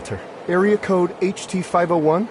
shelter. Area code HT501.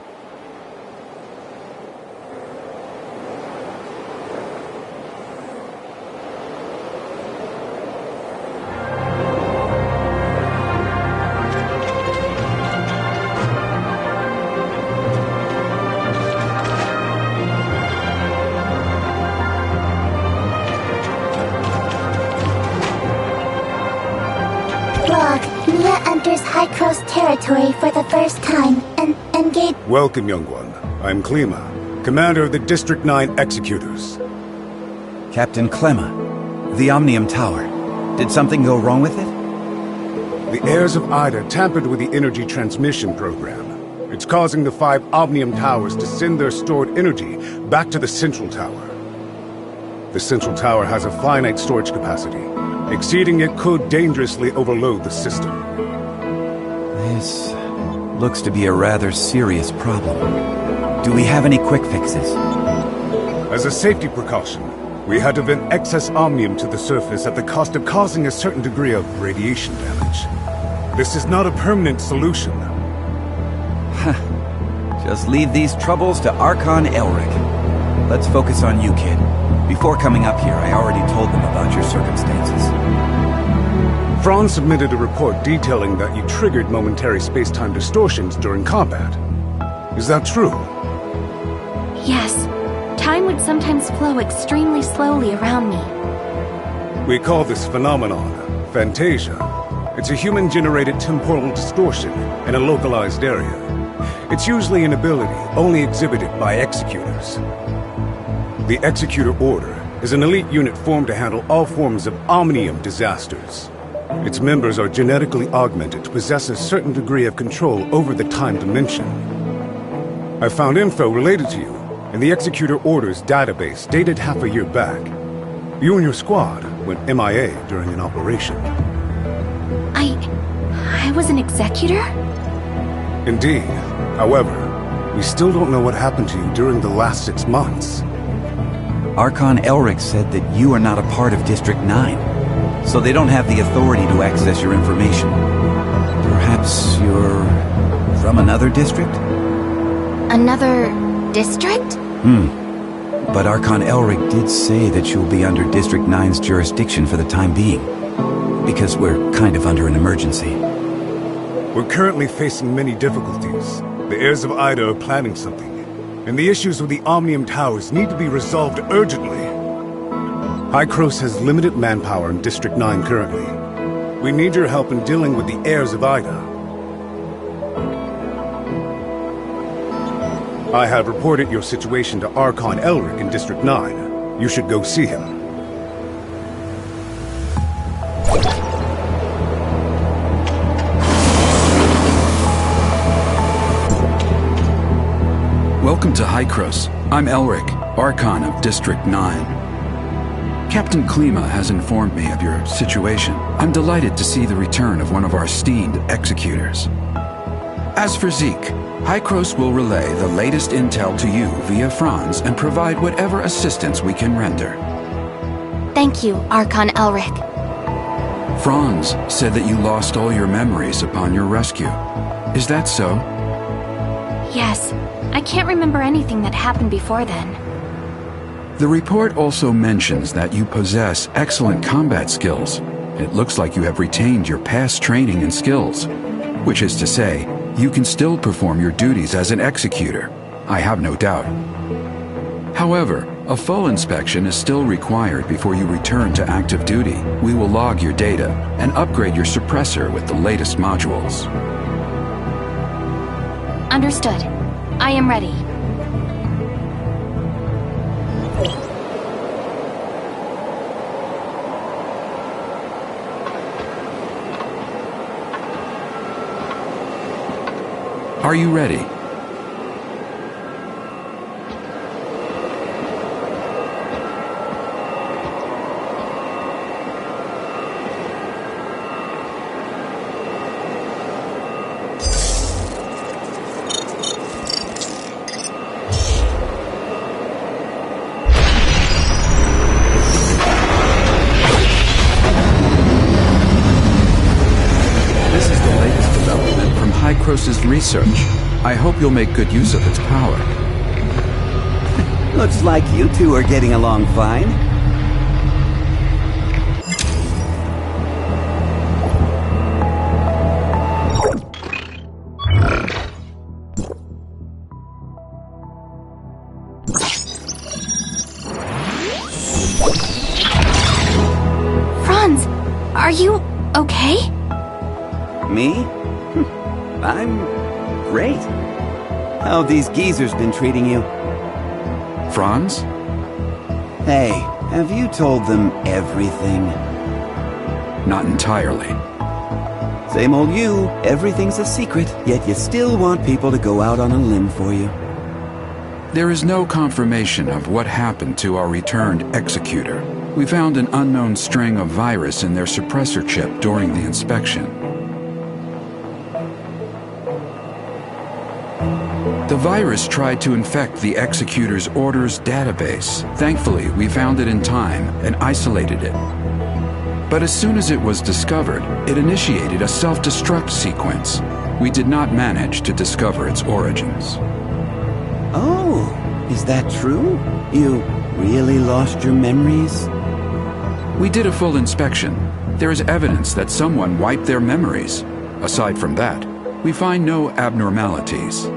Hycros territory for the first time, and engage. Welcome, young one. I'm Klima, commander of the District 9 Executors. Captain Clemma, the Omnium Tower. Did something go wrong with it? The heirs of Ida tampered with the energy transmission program. It's causing the 5 Omnium Towers to send their stored energy back to the Central Tower. The Central Tower has a finite storage capacity. Exceeding it could dangerously overload the system. This looks to be a rather serious problem. Do we have any quick fixes? As a safety precaution, we had to vent excess omnium to the surface at the cost of causing a certain degree of radiation damage. This is not a permanent solution. Just leave these troubles to Archon Elric. Let's focus on you, kid. Before coming up here, I already told them about your circumstances. Franz submitted a report detailing that you triggered momentary space-time distortions during combat. Is that true? Yes. Time would sometimes flow extremely slowly around me. We call this phenomenon Phantasia. It's a human-generated temporal distortion in a localized area. It's usually an ability only exhibited by Executors. The Executor Order is an elite unit formed to handle all forms of Omnium disasters. Its members are genetically augmented to possess a certain degree of control over the time dimension. I found info related to you in the Executor Order's database dated half a year back. You and your squad went MIA during an operation. I was an Executor? Indeed. However, we still don't know what happened to you during the last 6 months. Archon Elric said that you are not a part of District 9. So they don't have the authority to access your information. Perhaps you're from another district? Another district? But Archon Elric did say that you'll be under District 9's jurisdiction for the time being. Because we're kind of under an emergency. We're currently facing many difficulties. The heirs of Ida are planning something. And the issues with the Omnium Towers need to be resolved urgently. Hycros has limited manpower in District 9 currently. We need your help in dealing with the heirs of Ida. I have reported your situation to Archon Elric in District 9. You should go see him. Welcome to Hycros. I'm Elric, Archon of District 9. Captain Klima has informed me of your situation. I'm delighted to see the return of one of our esteemed executors. As for Zeke, Hycros will relay the latest intel to you via Franz and provide whatever assistance we can render. Thank you, Archon Elric. Franz said that you lost all your memories upon your rescue. Is that so? Yes. I can't remember anything that happened before then. The report also mentions that you possess excellent combat skills. It looks like you have retained your past training and skills, which is to say, you can still perform your duties as an executor. I have no doubt. However, a full inspection is still required before you return to active duty. We will log your data and upgrade your suppressor with the latest modules. Understood. I am ready. Are you ready? Hycros' research. I hope you'll make good use of its power. Looks like you two are getting along fine. Franz, are you okay? Me? I'm great. How have these geezers been treating you? Franz? Hey, have you told them everything? Not entirely. Same old you. Everything's a secret, yet you still want people to go out on a limb for you. There is no confirmation of what happened to our returned executor. We found an unknown string of virus in their suppressor chip during the inspection. The virus tried to infect the executor's orders database. Thankfully, we found it in time and isolated it. But as soon as it was discovered, it initiated a self-destruct sequence. We did not manage to discover its origins. Oh, is that true? You really lost your memories? We did a full inspection. There is evidence that someone wiped their memories. Aside from that, we find no abnormalities.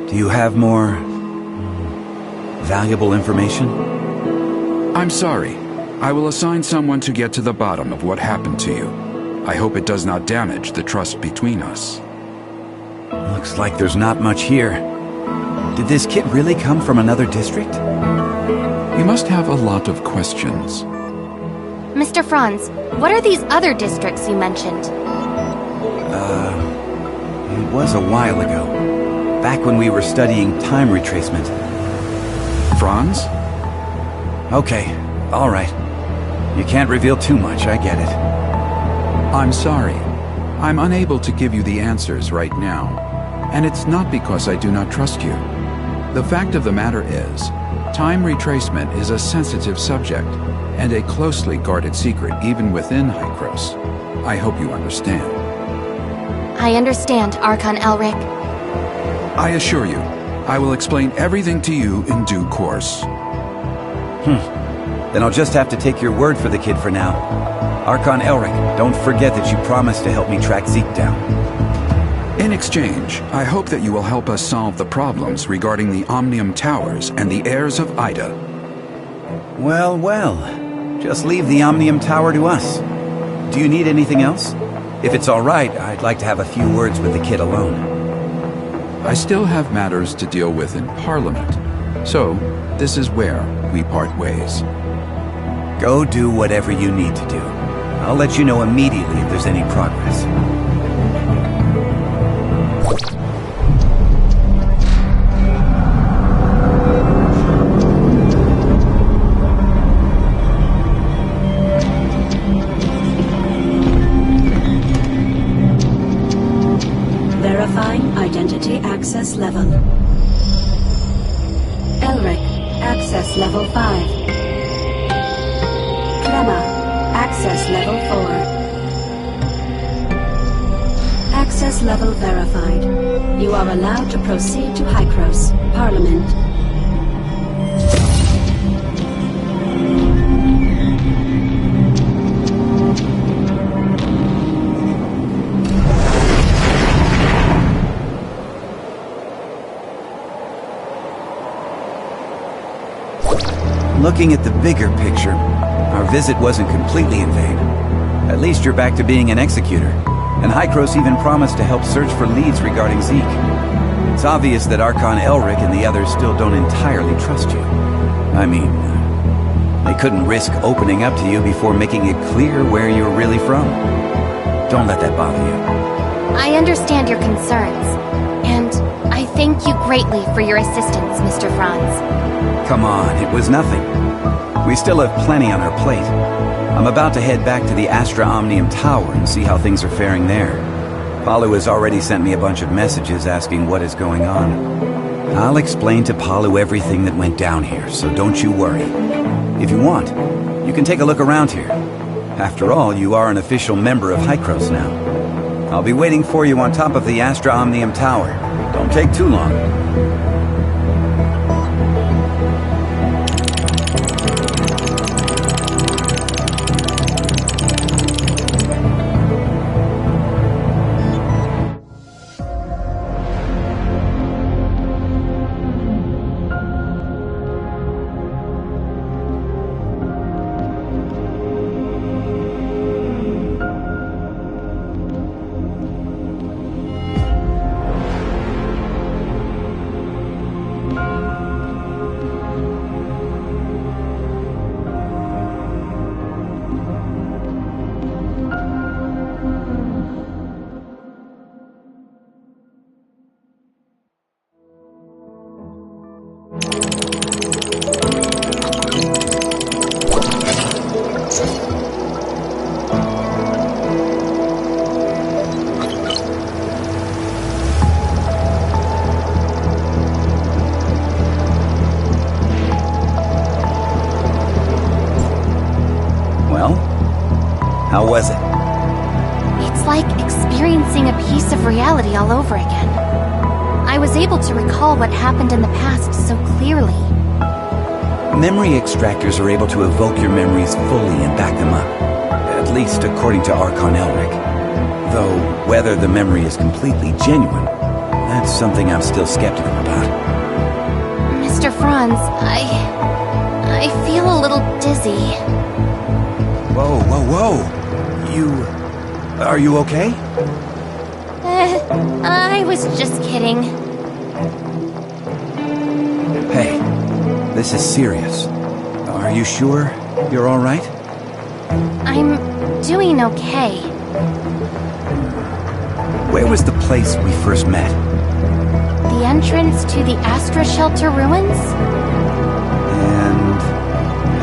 Do you have more valuable information? I'm sorry. I will assign someone to get to the bottom of what happened to you. I hope it does not damage the trust between us. Looks like there's not much here. Did this kid really come from another district? You must have a lot of questions. Mr. Franz, what are these other districts you mentioned? It was a while ago. Back when we were studying time retracement. Franz? Okay, all right. You can't reveal too much, I get it. I'm sorry. I'm unable to give you the answers right now. And it's not because I do not trust you. The fact of the matter is, time retracement is a sensitive subject, and a closely guarded secret even within Hycros. I hope you understand. I understand, Archon Elric. I assure you, I will explain everything to you in due course. Then I'll just have to take your word for the kid for now. Archon Elric, don't forget that you promised to help me track Zeke down. In exchange, I hope that you will help us solve the problems regarding the Omnium Towers and the heirs of Ida. Well, well. Just leave the Omnium Tower to us. Do you need anything else? If it's all right, I'd like to have a few words with the kid alone. I still have matters to deal with in Parliament, so this is where we part ways. Go do whatever you need to do. I'll let you know immediately if there's any progress. Verifying identity access level. Elric, access level 5. Clemma, access level 4. Access level verified. You are allowed to proceed to Hycros, Parliament. Looking at the bigger picture, our visit wasn't completely in vain. At least you're back to being an executor, and Hycros even promised to help search for leads regarding Zeke. It's obvious that Archon Elric and the others still don't entirely trust you. I mean, they couldn't risk opening up to you before making it clear where you're really from. Don't let that bother you. I understand your concerns, and I thank you greatly for your assistance, Mr. Franz. Come on, it was nothing. We still have plenty on our plate. I'm about to head back to the Astra Omnium Tower and see how things are faring there. Palu has already sent me a bunch of messages asking what is going on. I'll explain to Palu everything that went down here, so don't you worry. If you want, you can take a look around here. After all, you are an official member of Hycros now. I'll be waiting for you on top of the Astra Omnium Tower. Don't take too long. How was it? It's like experiencing a piece of reality all over again. I was able to recall what happened in the past so clearly. Memory extractors are able to evoke your memories fully and back them up. At least according to Archon Elric. Though, whether the memory is completely genuine, that's something I'm still skeptical about. Mr. Franz, I feel a little dizzy. Whoa, whoa, whoa! Are you okay? I was just kidding. Hey, this is serious. Are you sure you're all right? I'm doing okay. Where was the place we first met? The entrance to the Astra Shelter ruins? And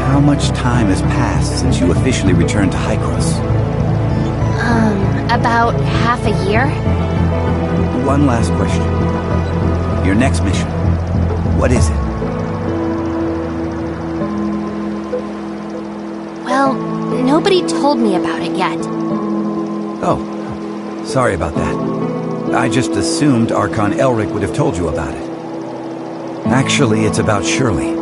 how much time has passed since you officially returned to Hykros? About half a year? One last question. Your next mission, what is it? Well, nobody told me about it yet. Oh, sorry about that. I just assumed Archon Elric would have told you about it. Actually, it's about Shirley.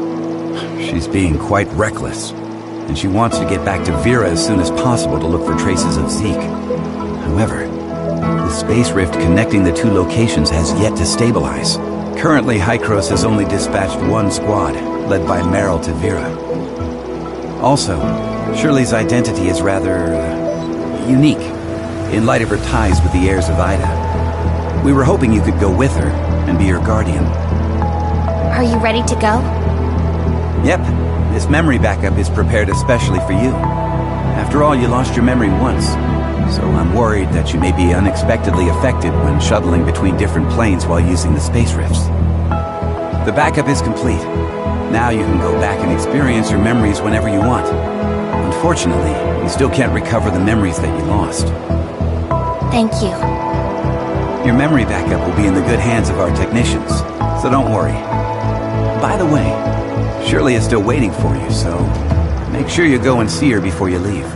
She's being quite reckless, and she wants to get back to Vera as soon as possible to look for traces of Zeke. However, the space rift connecting the two locations has yet to stabilize. Currently, Hykros has only dispatched one squad, led by Meryl to Vera. Also, Shirley's identity is rather unique, in light of her ties with the heirs of Ida. We were hoping you could go with her and be her guardian. Are you ready to go? Yep, this memory backup is prepared especially for you. After all, you lost your memory once, so I'm worried that you may be unexpectedly affected when shuttling between different planes while using the space rifts. The backup is complete. Now you can go back and experience your memories whenever you want. Unfortunately, you still can't recover the memories that you lost. Thank you. Your memory backup will be in the good hands of our technicians, so don't worry. By the way, Shirley is still waiting for you, so make sure you go and see her before you leave.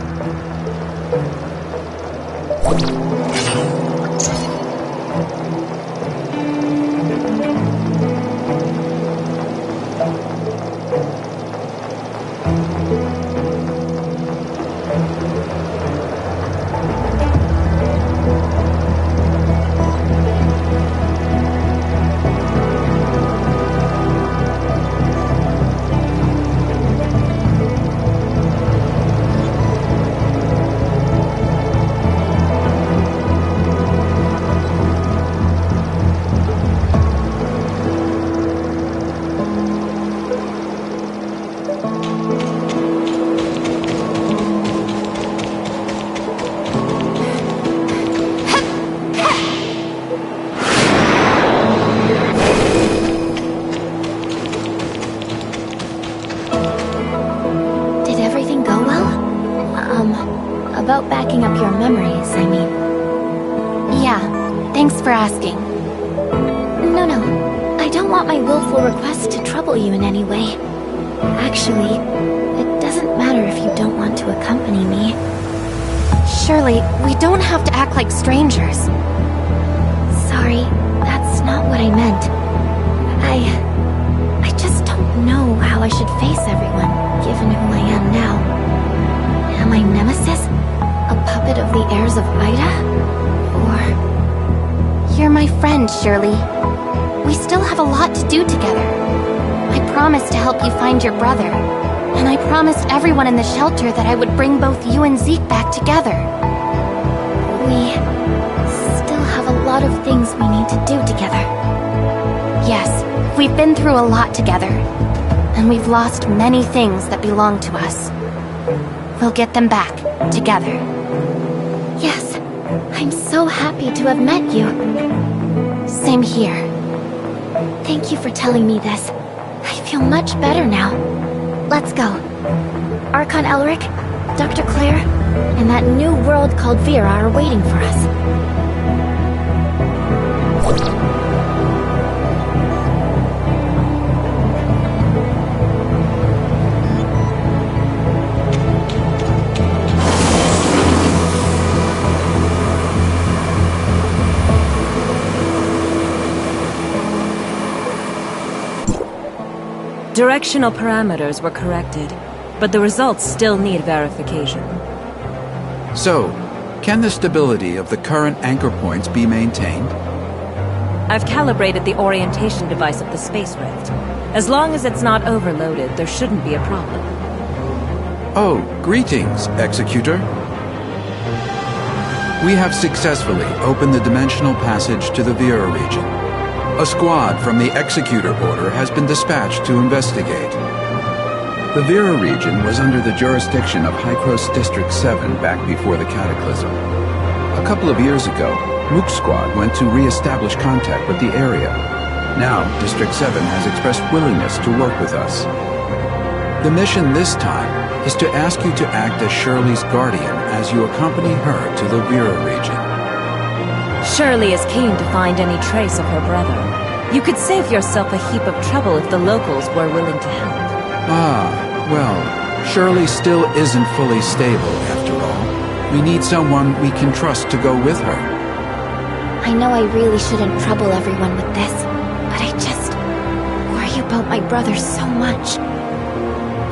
About backing up your memories, I mean. Yeah, thanks for asking. No, I don't want my willful request to trouble you in any way. Actually, it doesn't matter if you don't want to accompany me. Shirley, we don't have to act like strangers. Sorry, that's not what I meant. I just don't know how I should face everyone, given who I am now. Am I Nemesis? A puppet of the heirs of Ida? Or... You're my friend, Shirley. We still have a lot to do together. I promised to help you find your brother. And I promised everyone in the shelter that I would bring both you and Zeke back together. We still have a lot of things we need to do together. Yes, we've been through a lot together. And we've lost many things that belong to us. We'll get them back, together. Yes, I'm so happy to have met you. Same here. Thank you for telling me this. I feel much better now. Let's go. Archon Elric, Dr. Claire, and that new world called Vera are waiting for us. Directional parameters were corrected, but the results still need verification. So, can the stability of the current anchor points be maintained? I've calibrated the orientation device of the Space Rift. As long as it's not overloaded, there shouldn't be a problem. Oh, greetings, Executor. We have successfully opened the dimensional passage to the Vera region. A squad from the Executor Order has been dispatched to investigate. The Vera region was under the jurisdiction of Hykros District 7 back before the Cataclysm. A couple of years ago, Mook's squad went to re-establish contact with the area. Now, District 7 has expressed willingness to work with us. The mission this time is to ask you to act as Shirley's guardian as you accompany her to the Vera region. Shirley is keen to find any trace of her brother. You could save yourself a heap of trouble if the locals were willing to help. Ah, well, Shirley still isn't fully stable, after all. We need someone we can trust to go with her. I know I really shouldn't trouble everyone with this, but I just worry about my brother so much.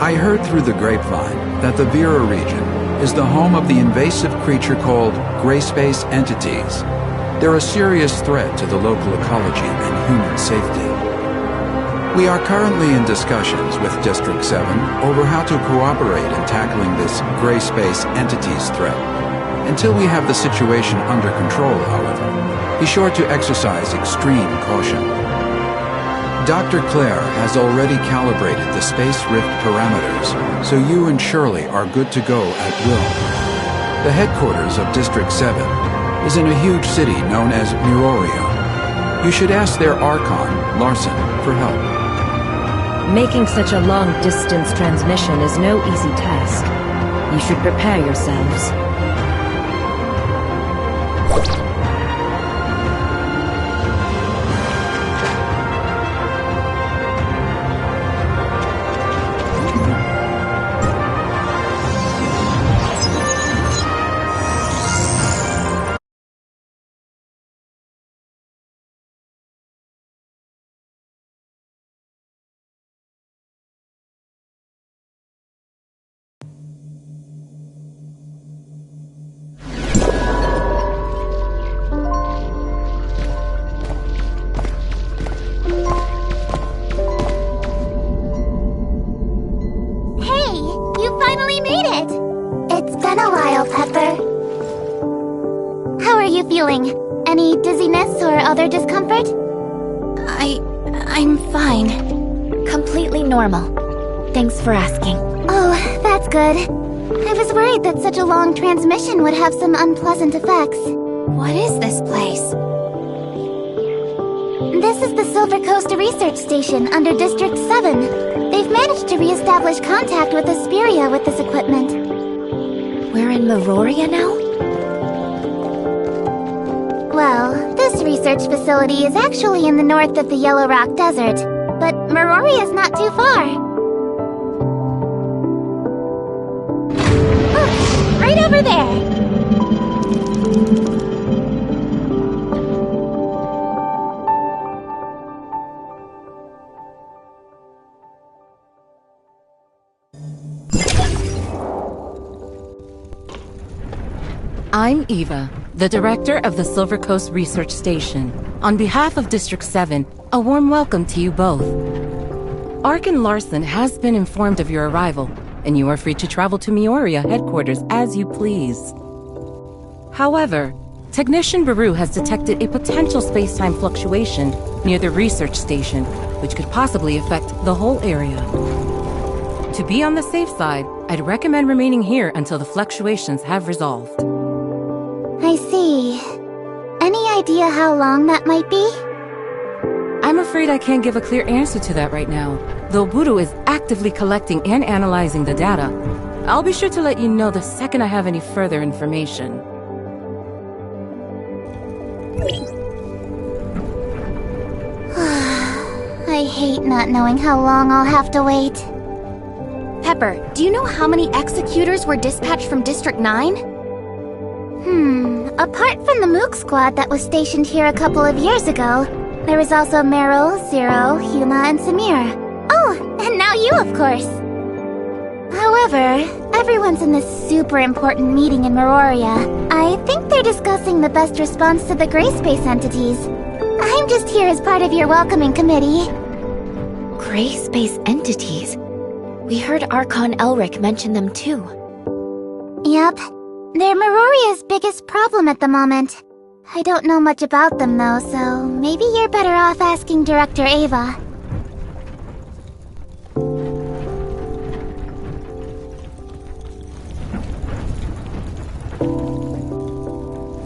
I heard through the grapevine that the Vera region is the home of the invasive creature called Gray Space Entities. They're a serious threat to the local ecology and human safety. We are currently in discussions with District 7 over how to cooperate in tackling this Gray Space Entities threat. Until we have the situation under control, however, be sure to exercise extreme caution. Dr. Claire has already calibrated the Space Rift parameters, so you and Shirley are good to go at will. The headquarters of District 7 is in a huge city known as Miroria. You should ask their Archon, Larson, for help. Making such a long-distance transmission is no easy task. You should prepare yourselves. Any dizziness or other discomfort? I'm fine. Completely normal. Thanks for asking. Oh, that's good. I was worried that such a long transmission would have some unpleasant effects. What is this place? This is the Silver Coast Research Station under District 7. They've managed to re-establish contact with Asperia with this equipment. We're in Miroria now? Well, this research facility is actually in the north of the Yellow Rock Desert, but Miroria is not too far. Look, right over there. I'm Eva, the director of the Silver Coast Research Station. On behalf of District 7, a warm welcome to you both. Archon Larson has been informed of your arrival, and you are free to travel to Mioria headquarters as you please. However, Technician Baru has detected a potential space-time fluctuation near the research station, which could possibly affect the whole area. To be on the safe side, I'd recommend remaining here until the fluctuations have resolved. I see. Any idea how long that might be? I'm afraid I can't give a clear answer to that right now, though Buru is actively collecting and analyzing the data. I'll be sure to let you know the second I have any further information. I hate not knowing how long I'll have to wait. Pepper, do you know how many executors were dispatched from District 9? Apart from the Mook squad that was stationed here a couple of years ago, there was also Meryl, Zero, Huma, and Samir. Oh, and now you, of course. However, everyone's in this super important meeting in Meroria. I think they're discussing the best response to the gray space entities. I'm just here as part of your welcoming committee. Gray space entities? We heard Archon Elric mention them too. Yep. They're Meroria's biggest problem at the moment. I don't know much about them though, so maybe you're better off asking Director Ava.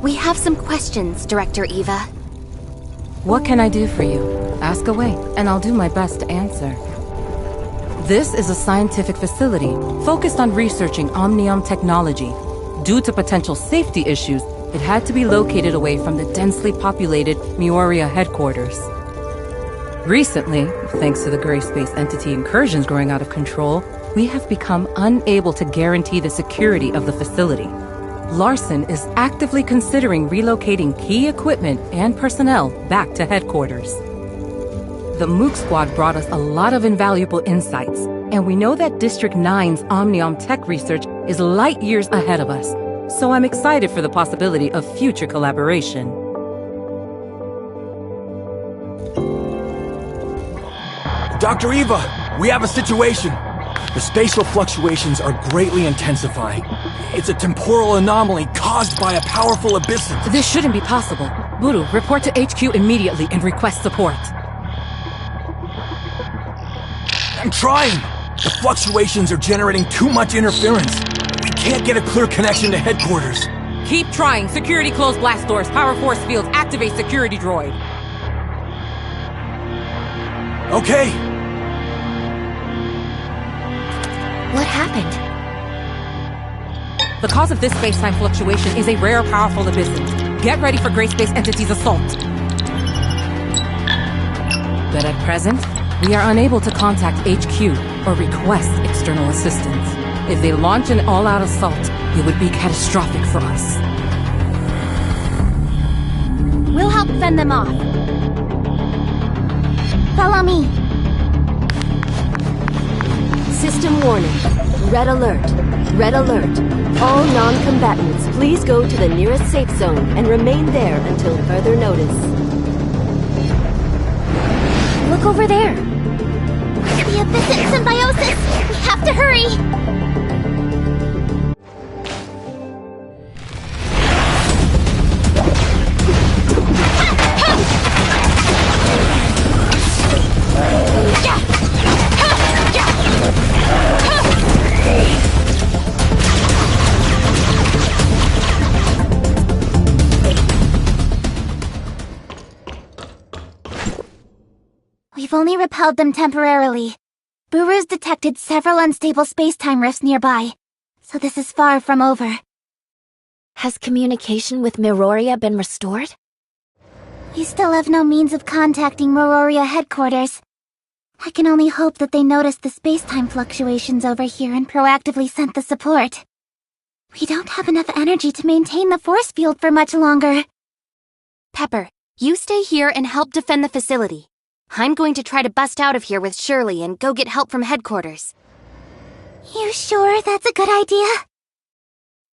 We have some questions, Director Eva. What can I do for you? Ask away, and I'll do my best to answer. This is a scientific facility focused on researching Omnium technology. Due to potential safety issues, it had to be located away from the densely populated Mioria headquarters. Recently, thanks to the gray space entity incursions growing out of control, we have become unable to guarantee the security of the facility. Larson is actively considering relocating key equipment and personnel back to headquarters. The Mook Squad brought us a lot of invaluable insights, and we know that District 9's Omnium tech research is light years ahead of us, so I'm excited for the possibility of future collaboration. Dr. Eva, we have a situation. The spatial fluctuations are greatly intensifying. It's a temporal anomaly caused by a powerful abyssal. This shouldn't be possible. Buru, report to HQ immediately and request support. I'm trying! The fluctuations are generating too much interference. We can't get a clear connection to headquarters. Keep trying. Security close blast doors. Power force fields. Activate security droid. Okay. What happened? The cause of this space-time fluctuation is a rare, powerful abyssal. Get ready for Gray Space Entity's assault. But at present, we are unable to contact HQ or request external assistance. If they launch an all-out assault, it would be catastrophic for us. We'll help fend them off. Follow me. System warning. Red alert. Red alert. All non-combatants, please go to the nearest safe zone and remain there until further notice. Look over there. The Abyssal symbiosis! We have to hurry! We've only repelled them temporarily. Buru's detected several unstable space-time rifts nearby, so this is far from over. Has communication with Meroria been restored? We still have no means of contacting Meroria headquarters. I can only hope that they noticed the space-time fluctuations over here and proactively sent the support. We don't have enough energy to maintain the force field for much longer. Pepper, you stay here and help defend the facility. I'm going to try to bust out of here with Shirley and go get help from headquarters. You sure that's a good idea?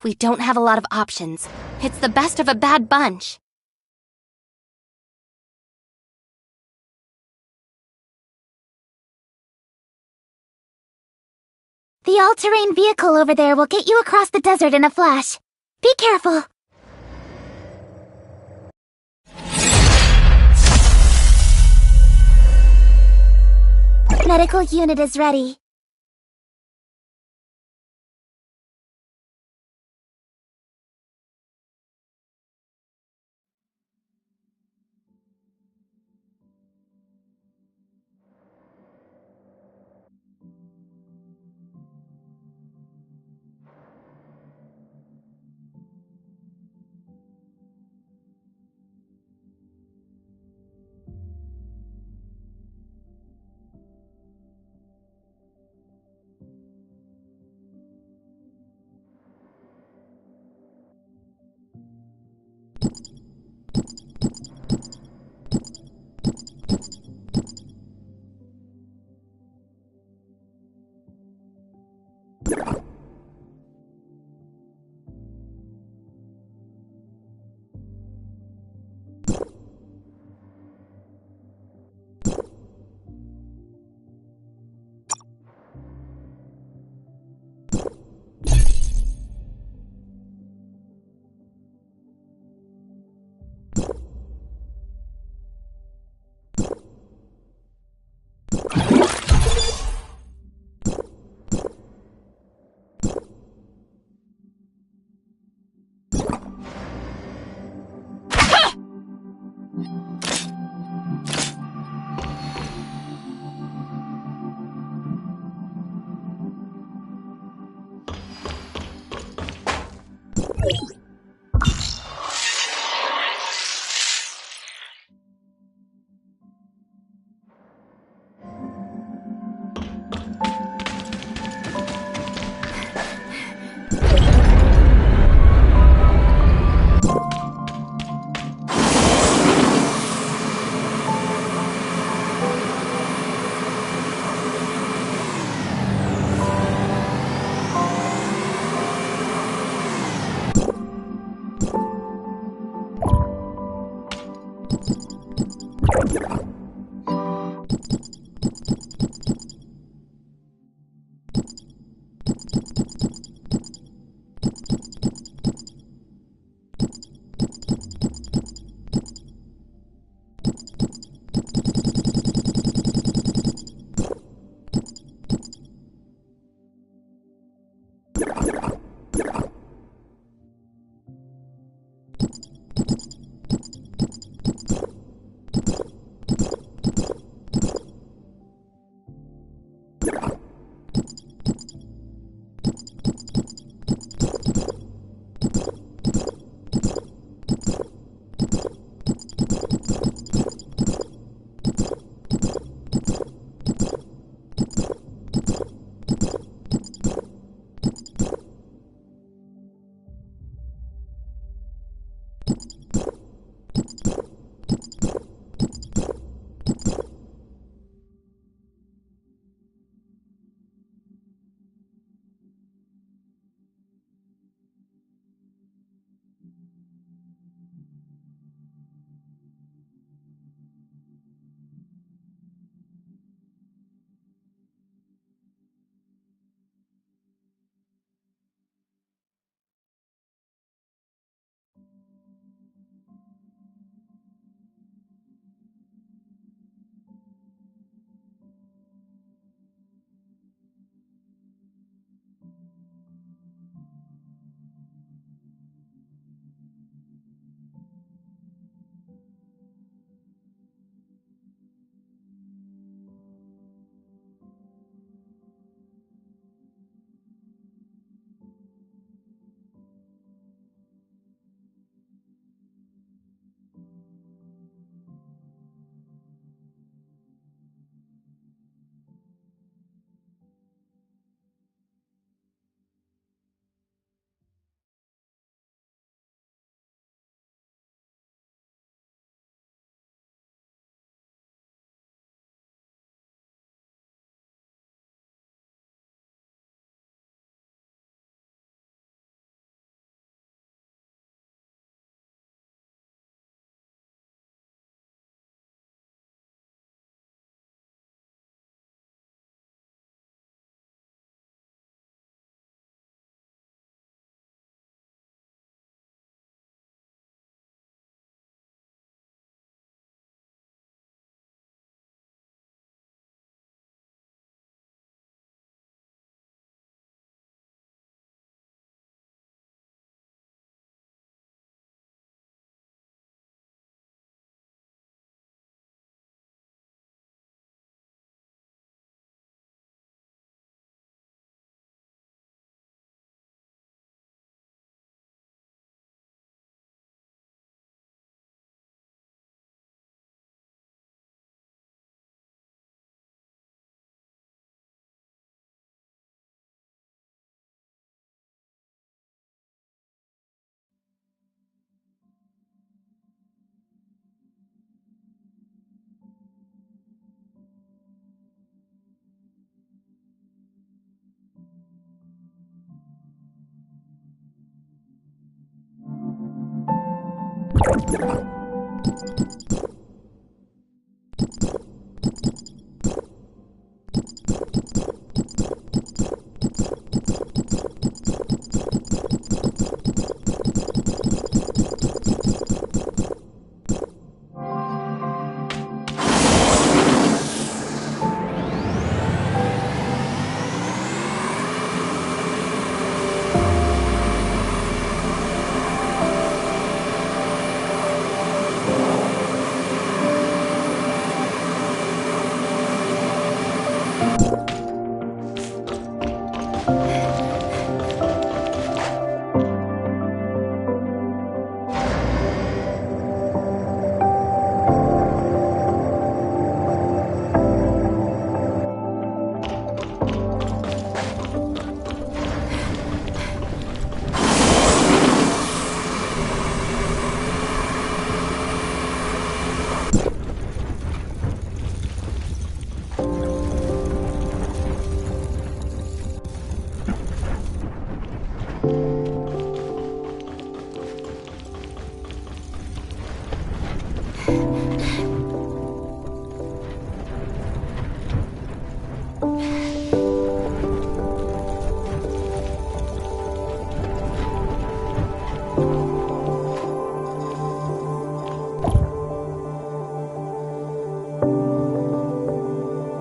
We don't have a lot of options. It's the best of a bad bunch. The all-terrain vehicle over there will get you across the desert in a flash. Be careful. Medical unit is ready.